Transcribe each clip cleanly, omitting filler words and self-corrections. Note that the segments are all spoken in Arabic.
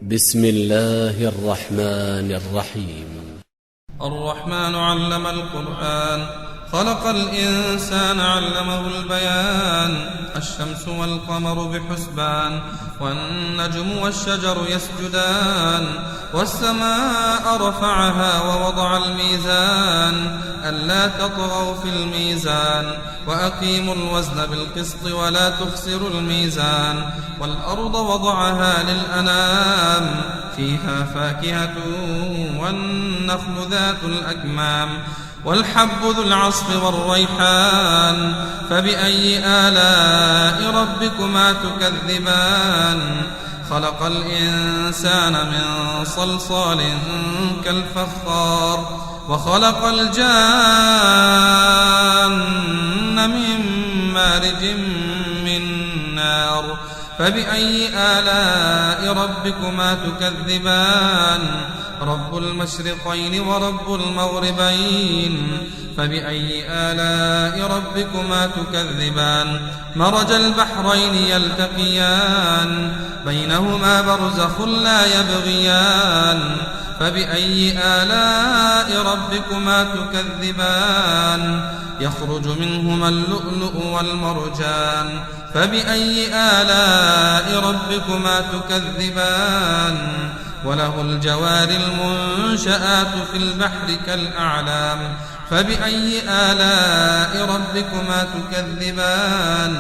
بسم الله الرحمن الرحيم. الرحمن علم القرآن، خلق الإنسان علمه البيان. الشمس والقمر بحسبان، والنجم والشجر يسجدان. والسماء رفعها ووضع الميزان، ألا تطغوا في الميزان، وأقيموا الوزن بالقسط ولا تخسروا الميزان. والأرض وضعها للأنام، فيها فاكهة والنخل ذات الأكمام، والحب ذو العصف والريحان. فبأي آلاء ربكما تكذبان؟ خلق الإنسان من صلصال كالفخار، وخلق الجان من مارج من نار. فبأي آلاء ربكما تكذبان؟ رب المشرقين ورب المغربين. فبأي آلاء ربكما تكذبان؟ مرج البحرين يلتقيان، بينهما برزخ لا يبغيان. فبأي آلاء ربكما تكذبان؟ يخرج منهما اللؤلؤ والمرجان. فبأي آلاء ربكما تكذبان؟ وله الجوار المنشآت في البحر كالأعلام. فبأي آلاء ربكما تكذبان؟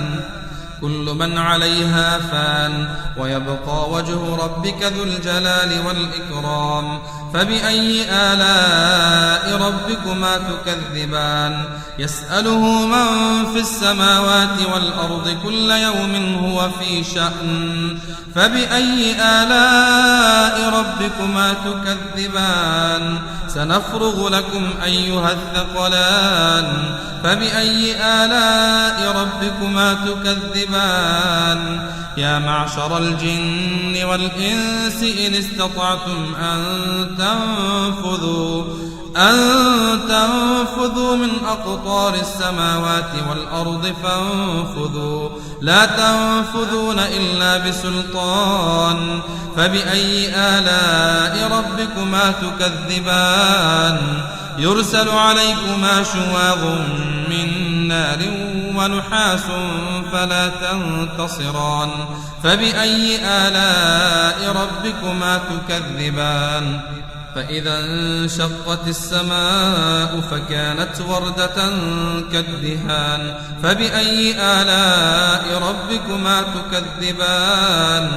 كل من عليها فان، ويبقى وجه ربك ذو الجلال والإكرام. فبأي آلاء ربكما تكذبان؟ يسأله من في السماوات والأرض كل يوم هو في شأن. فبأي آلاء ربكما تكذبان؟ سنفرغ لكم أيها الثقلان. فبأي آلاء ربكما تكذبان؟ يا معشر الجن والإنس إن استطعتم أن تنفذوا من أقطار السماوات والأرض فانفذوا، لا تنفذون إلا بسلطان. فبأي آلاء ربكما تكذبان؟ يرسل عليكما شواظ من نار ونحاس فلا تنتصران. فبأي آلاء ربكما تكذبان؟ فإذا انشقت السماء فكانت وردة كالدهان. فبأي آلاء ربكما تكذبان؟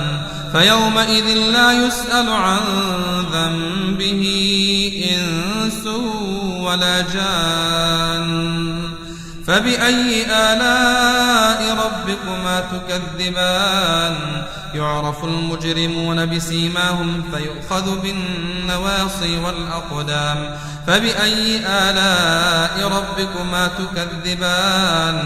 فيومئذ لا يسأل عن ذنبه إنس ولا جان. فبأي آلاء ربكما تكذبان؟ يعرف المجرمون بسيماهم فيؤخذ بالنواصي والأقدام. فبأي آلاء ربكما تكذبان؟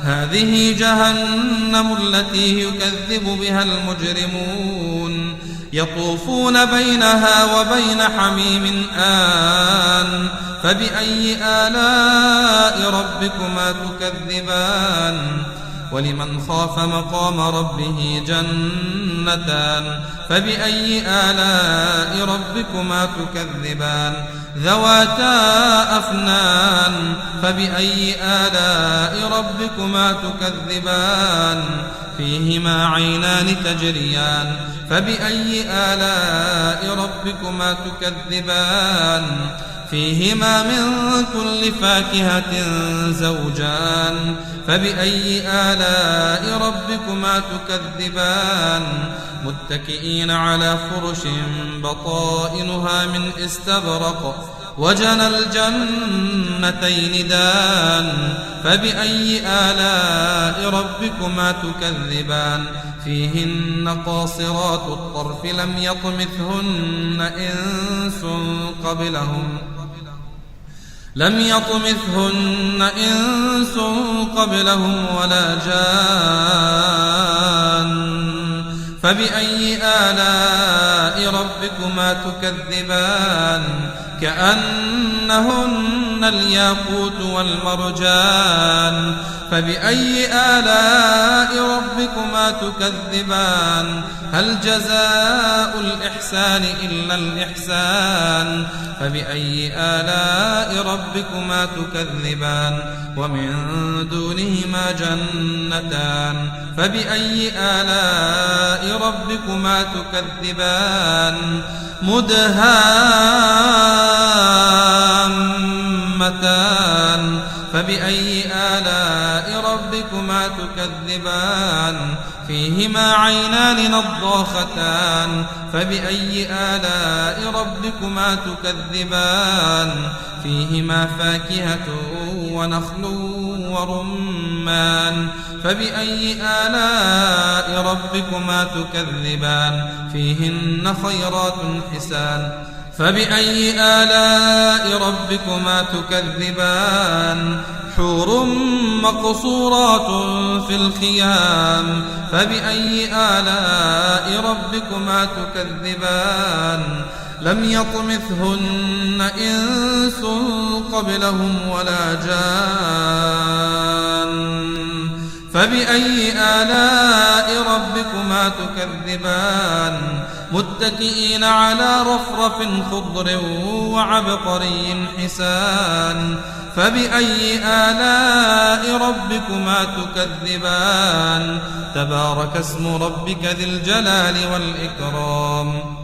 هذه جهنم التي يكذب بها المجرمون، يطوفون بينها وبين حميم آن. فبأي آلاء ربكما تكذبان؟ ولمن خاف مقام ربه جنتان. فبأي آلاء ربكما تكذبان؟ ذواتا أفنان. فبأي آلاء ربكما تكذبان؟ فيهما عينان تجريان. فبأي آلاء ربكما تكذبان؟ فيهما من كل فاكهة زوجان. فبأي آلاء ربكما تكذبان؟ متكئين على فرش بطائنها من استبرق، وجنى الجنتين دان. فبأي آلاء ربكما تكذبان؟ فيهن قاصرات الطرف لم يطمثهن إنس قبلهم ولا جان. فبأي آلاء ربكما تكذبان؟ كأنهن الياقوت والمرجان. فبأي آلاء ربكما تكذبان؟ هل جزاء الإحسان الإحسان إلا الإحسان فبأي آلاء ربكما تكذبان ومن دونهما جنتان فبأي آلاء ربكما تكذبان مدهامتان فبأي آلاء ربكما تكذبان فيهما عينان نضاختان فبأي آلاء ربكما تكذبان فيهما فاكهة ونخل ورمان فبأي آلاء ربكما تكذبان فيهن خيرات حسان فبأي آلاء ربكما تكذبان حور مقصورات في الخيام فبأي آلاء ربكما تكذبان لم يطمثهن إنس قبلهم ولا جان فبأي آلاء ربكما تكذبان متكئين على رفرف خضر وعبقري حسان فبأي آلاء ربكما تكذبان تبارك اسم ربك ذي الجلال والإكرام